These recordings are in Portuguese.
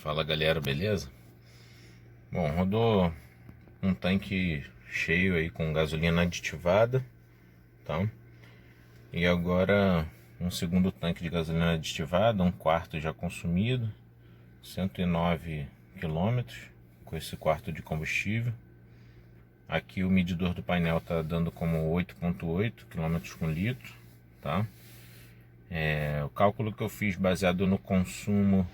Fala galera, beleza? Bom, rodou um tanque cheio aí com gasolina aditivada, tá? E agora um segundo tanque de gasolina aditivada, um quarto já consumido, 109 quilômetros com esse quarto de combustível. Aqui o medidor do painel tá dando como 8,8 quilômetros por litro, tá? O cálculo que eu fiz baseado no consumo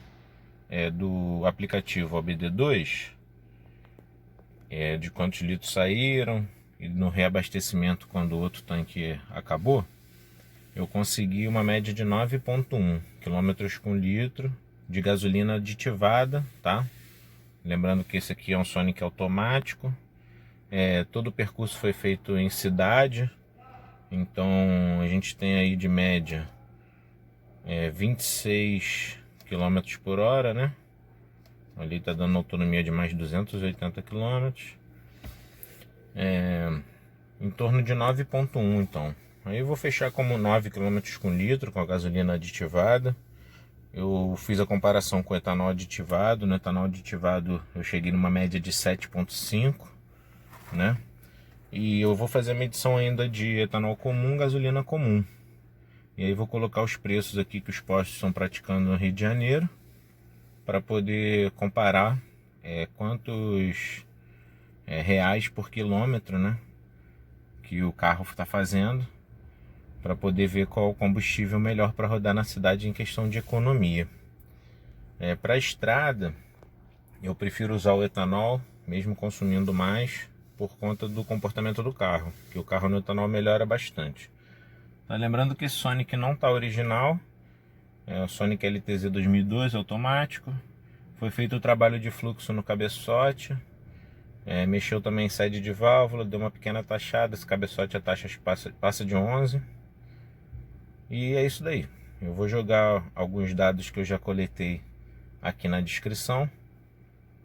do aplicativo OBD2, de quantos litros saíram e no reabastecimento quando o outro tanque acabou, eu consegui uma média de 9,1 quilômetros por litro de gasolina aditivada, tá? Lembrando que esse aqui é um Sonic automático. Todo o percurso foi feito em cidade, então a gente tem aí de média 26 quilômetros por hora, né? Ali está dando autonomia de mais de 280 quilômetros. Em torno de 9,1 então. Aí eu vou fechar como 9 quilômetros por litro com a gasolina aditivada. Eu fiz a comparação com o etanol aditivado. No etanol aditivado eu cheguei numa média de 7,5, né? E eu vou fazer a medição ainda de etanol comum, gasolina comum. E aí vou colocar os preços aqui que os postos estão praticando no Rio de Janeiro, para poder comparar quantos reais por quilômetro, né, que o carro está fazendo, para poder ver qual o combustível melhor para rodar na cidade em questão de economia. Para a estrada, eu prefiro usar o etanol, mesmo consumindo mais, por conta do comportamento do carro, que o carro no etanol melhora bastante. Tá, lembrando que esse Sonic não está original, é o Sonic LTZ 2002 automático. Foi feito o trabalho de fluxo no cabeçote, mexeu também em sede de válvula, deu uma pequena taxada. Esse cabeçote a taxa passa de 11. E é isso daí. Eu vou jogar alguns dados que eu já coletei aqui na descrição,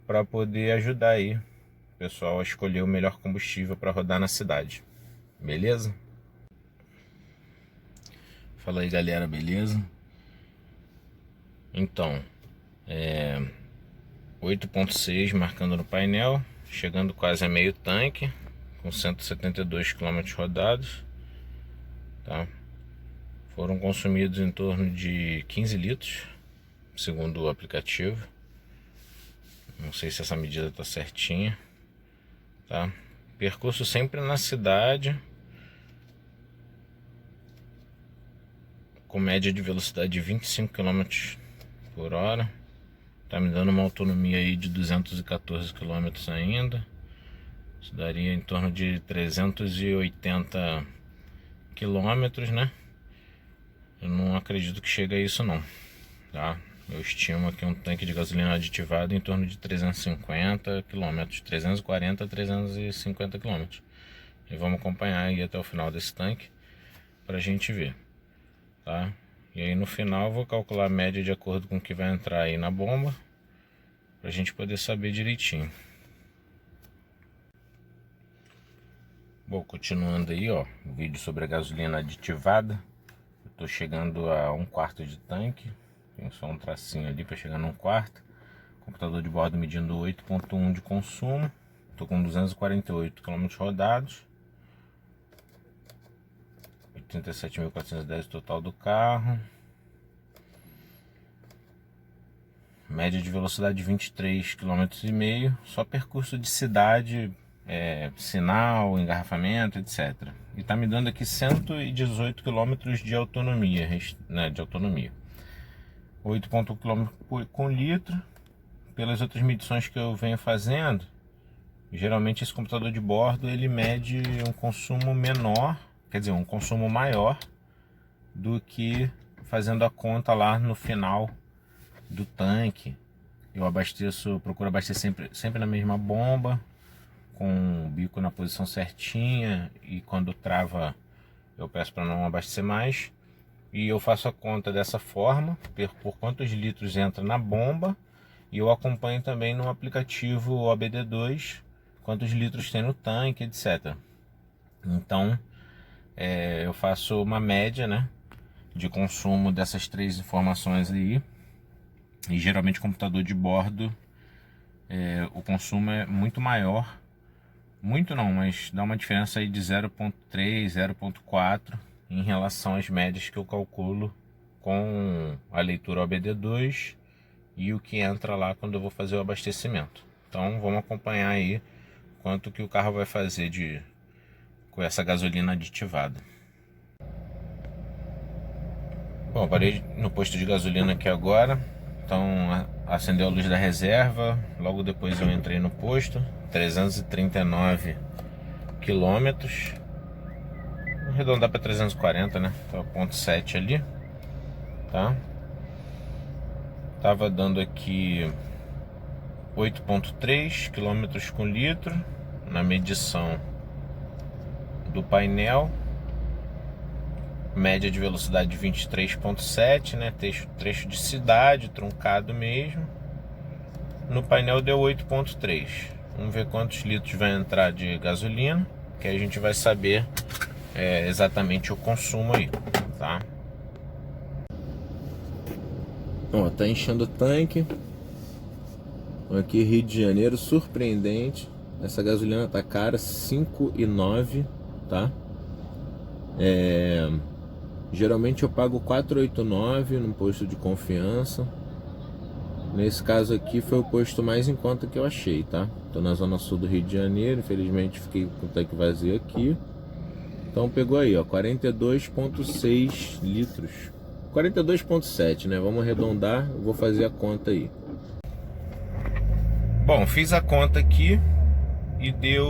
para poder ajudar aí o pessoal a escolher o melhor combustível para rodar na cidade. Beleza? Fala aí galera, beleza? Então, 8,6 marcando no painel, chegando quase a meio tanque, com 172 km rodados, tá? Foram consumidos em torno de 15 litros, segundo o aplicativo. Não sei se essa medida está certinha, tá? Percurso sempre na cidade, com média de velocidade de 25 km por hora. Tá me dando uma autonomia aí de 214 km ainda. Isso daria em torno de 380 km, né? Eu não acredito que chegue a isso não, tá? Eu estimo aqui um tanque de gasolina aditivado em torno de 350 km, 340 a 350 km. E vamos acompanhar aí até o final desse tanque pra gente ver, tá? E aí no final eu vou calcular a média de acordo com o que vai entrar aí na bomba, pra gente poder saber direitinho. Bom, continuando aí, ó, o vídeo sobre a gasolina aditivada. Eu tô chegando a 1/4 de tanque. Tem só um tracinho ali para chegar no 1/4. Computador de bordo medindo 8,1 de consumo. Tô com 248 km rodados. 87.410 total do carro. Média de velocidade de 23,5 km. Só percurso de cidade, sinal, engarrafamento, etc. E tá me dando aqui 118 km de autonomia, né, 8,1 km por litro. Pelas outras medições que eu venho fazendo, geralmente esse computador de bordo ele mede um consumo menor, quer dizer, um consumo maior do que fazendo a conta lá no final do tanque. Eu procuro abastecer sempre na mesma bomba, com o bico na posição certinha, e quando trava eu peço para não abastecer mais. E eu faço a conta dessa forma, por quantos litros entra na bomba, e eu acompanho também no aplicativo OBD2 quantos litros tem no tanque, etc. Então eu faço uma média, né, de consumo dessas três informações aí, E geralmente computador de bordo, o consumo é muito maior. Muito não, mas dá uma diferença aí de 0,3, 0,4 em relação às médias que eu calculo com a leitura OBD2 e o que entra lá quando eu vou fazer o abastecimento. Então vamos acompanhar aí quanto que o carro vai fazer com essa gasolina aditivada. Bom, parei no posto de gasolina aqui agora. Então acendeu a luz da reserva. Logo depois eu entrei no posto. 339 quilômetros. Vou arredondar para 340, né? Tá o ponto 7 ali. Tá? Tava dando aqui 8,3 quilômetros com litro na medição do painel. Média de velocidade de 23,7, né? Trecho de cidade, truncado mesmo. No painel deu 8,3. Vamos ver quantos litros vai entrar de gasolina, que aí a gente vai saber exatamente o consumo aí, tá? Ó, tá enchendo o tanque. Aqui Rio de Janeiro, surpreendente. Essa gasolina tá cara, 5,9, tá? Geralmente eu pago 4,89 no posto de confiança. Nesse caso aqui foi o posto mais em conta que eu achei, tá? Tô na zona sul do Rio de Janeiro, infelizmente fiquei com o tanque vazio aqui. Então pegou aí, ó, 42,6 litros. 42,7, né? Vamos arredondar, eu vou fazer a conta aí. Bom, fiz a conta aqui e deu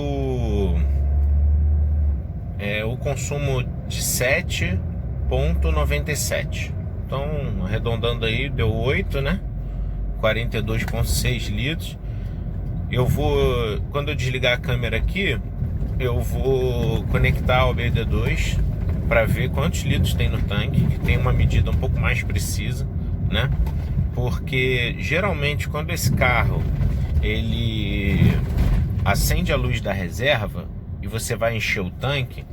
o consumo de 7,97. Então, arredondando aí, deu 8, né? 42,6 litros. Eu vou, quando eu desligar a câmera aqui, eu vou conectar ao BD2 para ver quantos litros tem no tanque, que tem uma medida um pouco mais precisa, né? Porque geralmente quando esse carro ele acende a luz da reserva e você vai encher o tanque,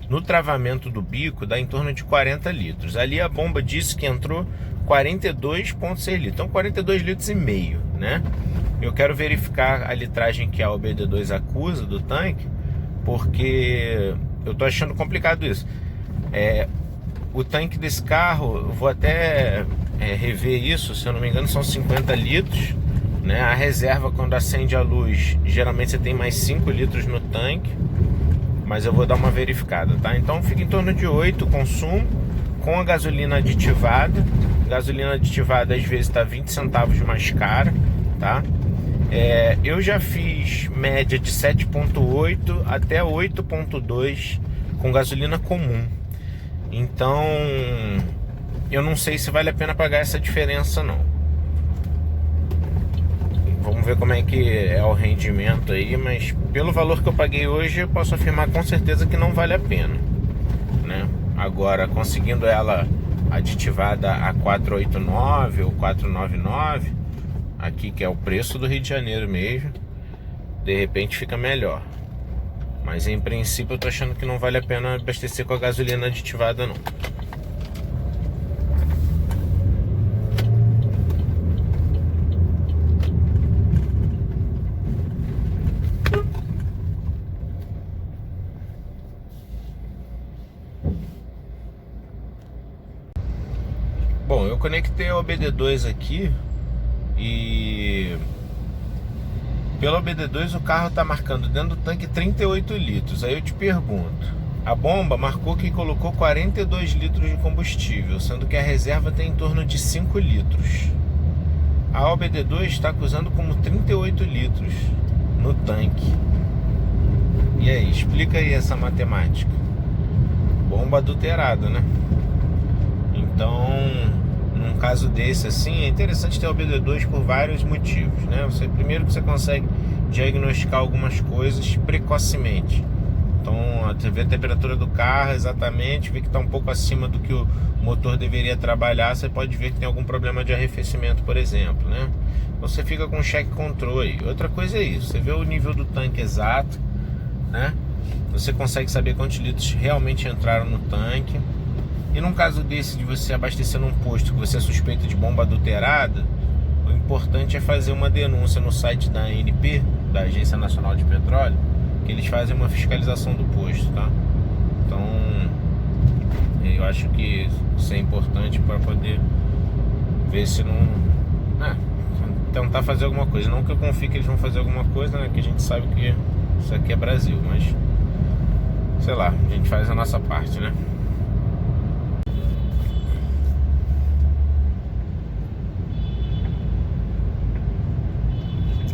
no travamento do bico dá em torno de 40 litros. Ali a bomba disse que entrou 42,6 litros, então 42 litros e meio, né? Eu quero verificar a litragem que a OBD2 acusa do tanque, porque eu tô achando complicado isso. O tanque desse carro, eu vou até rever isso, se eu não me engano são 50 litros, né? A reserva, quando acende a luz, geralmente você tem mais 5 litros no tanque, mas eu vou dar uma verificada, tá? Então fica em torno de 8 consumo com a gasolina aditivada. Gasolina aditivada às vezes está 20 centavos mais cara, tá? Eu já fiz média de 7,8 até 8,2 com gasolina comum. Então eu não sei se vale a pena pagar essa diferença não. Vamos ver como é que é o rendimento aí, mas pelo valor que eu paguei hoje eu posso afirmar com certeza que não vale a pena, né? Agora, conseguindo ela aditivada a 489 ou 499, aqui que é o preço do Rio de Janeiro mesmo, de repente fica melhor. Mas em princípio eu tô achando que não vale a pena abastecer com a gasolina aditivada não. Bom, eu conectei o OBD2 aqui e pelo OBD2 o carro está marcando dentro do tanque 38 litros. Aí eu te pergunto, a bomba marcou que colocou 42 litros de combustível, sendo que a reserva tem em torno de 5 litros. A OBD2 está acusando como 38 litros no tanque. E aí, explica aí essa matemática. Bomba adulterada, né? Então, num caso desse assim, é interessante ter o OBD2 por vários motivos, né? Primeiro que você consegue diagnosticar algumas coisas precocemente. Então, você vê a temperatura do carro exatamente, vê que está um pouco acima do que o motor deveria trabalhar, você pode ver que tem algum problema de arrefecimento, por exemplo, né? Então, você fica com check control. Outra coisa é isso, você vê o nível do tanque exato, né? Você consegue saber quantos litros realmente entraram no tanque. E num caso desse de você abastecer num posto que você é suspeita de bomba adulterada, o importante é fazer uma denúncia no site da ANP, da Agência Nacional de Petróleo, que eles fazem uma fiscalização do posto, tá? Então, eu acho que isso é importante para poder ver se não... tentar fazer alguma coisa. Não que eu confie que eles vão fazer alguma coisa, né? Que a gente sabe que isso aqui é Brasil, mas... sei lá, a gente faz a nossa parte, né?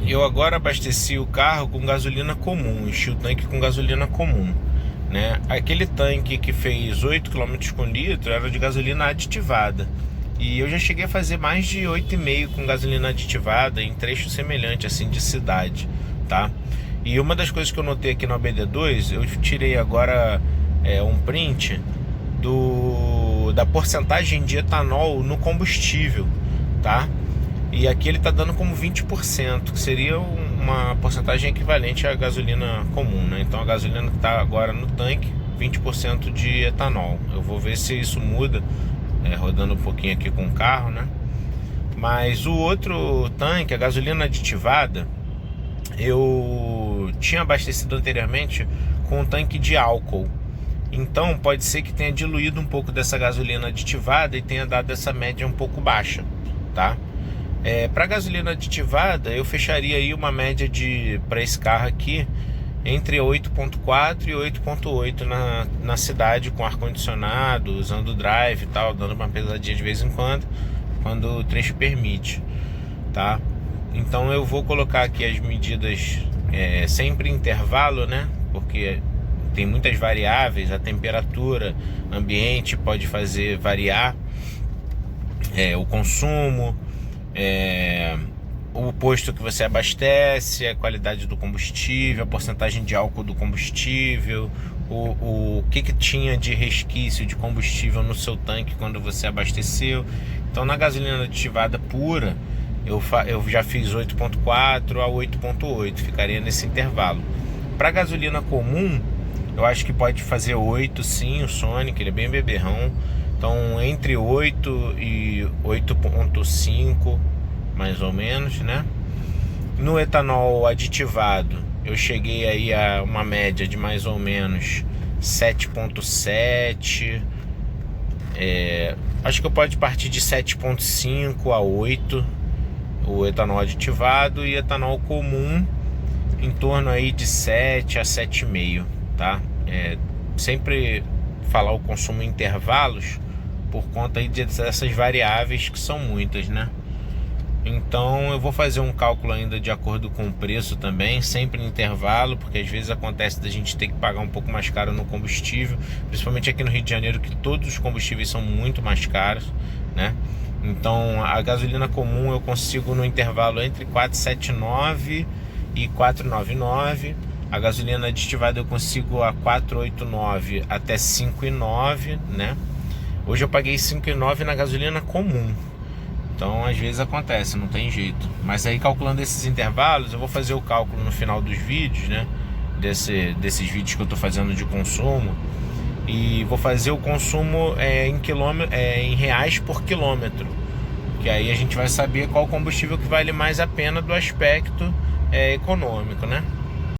Eu agora abasteci o carro com gasolina comum, enchi o tanque com gasolina comum, né? Aquele tanque que fez 8 km com litro era de gasolina aditivada. E eu já cheguei a fazer mais de 8,5 com gasolina aditivada em trecho semelhante, assim, de cidade, tá? E uma das coisas que eu notei aqui no ABD2, eu tirei agora um print da porcentagem de etanol no combustível, tá? E aqui ele tá dando como 20%, que seria uma porcentagem equivalente à gasolina comum, né? Então a gasolina que tá agora no tanque, 20% de etanol. Eu vou ver se isso muda, rodando um pouquinho aqui com o carro, né? Mas o outro tanque, a gasolina aditivada, eu tinha abastecido anteriormente com um tanque de álcool. Então pode ser que tenha diluído um pouco dessa gasolina aditivada e tenha dado essa média um pouco baixa, tá? Para gasolina aditivada, eu fecharia aí uma média para esse carro aqui entre 8,4 e 8,8 na cidade, com ar-condicionado, usando o drive e tal, dando uma pesadinha de vez em quando o trecho permite, tá? Então eu vou colocar aqui as medidas sempre em intervalo, né? Porque tem muitas variáveis, a temperatura ambiente pode fazer variar o consumo, o posto que você abastece, a qualidade do combustível, a porcentagem de álcool do combustível, o que tinha de resquício de combustível no seu tanque quando você abasteceu. Então na gasolina aditivada pura eu já fiz 8,4 a 8,8, ficaria nesse intervalo. Para gasolina comum, eu acho que pode fazer 8 sim, o Sonic, ele é bem beberrão. Então entre 8 e 8,5 mais ou menos, né? No etanol aditivado eu cheguei aí a uma média de mais ou menos 7,7. Acho que eu pode partir de 7,5 a 8 o etanol aditivado, e etanol comum em torno aí de 7 a 7,5, tá? Sempre falar o consumo em intervalos por conta aí dessas variáveis que são muitas, né? Então eu vou fazer um cálculo ainda de acordo com o preço também, sempre em intervalo, porque às vezes acontece da gente ter que pagar um pouco mais caro no combustível, principalmente aqui no Rio de Janeiro, que todos os combustíveis são muito mais caros, né? Então a gasolina comum eu consigo no intervalo entre 4,79 e 4,99. A gasolina aditivada eu consigo a 4,89 até 5,9, né? Hoje eu paguei 5,9 na gasolina comum. Então às vezes acontece, não tem jeito. Mas aí calculando esses intervalos, eu vou fazer o cálculo no final dos vídeos, né? Desses vídeos que eu tô fazendo de consumo. E vou fazer o consumo em reais por quilômetro. Que aí a gente vai saber qual combustível que vale mais a pena do aspecto econômico, né?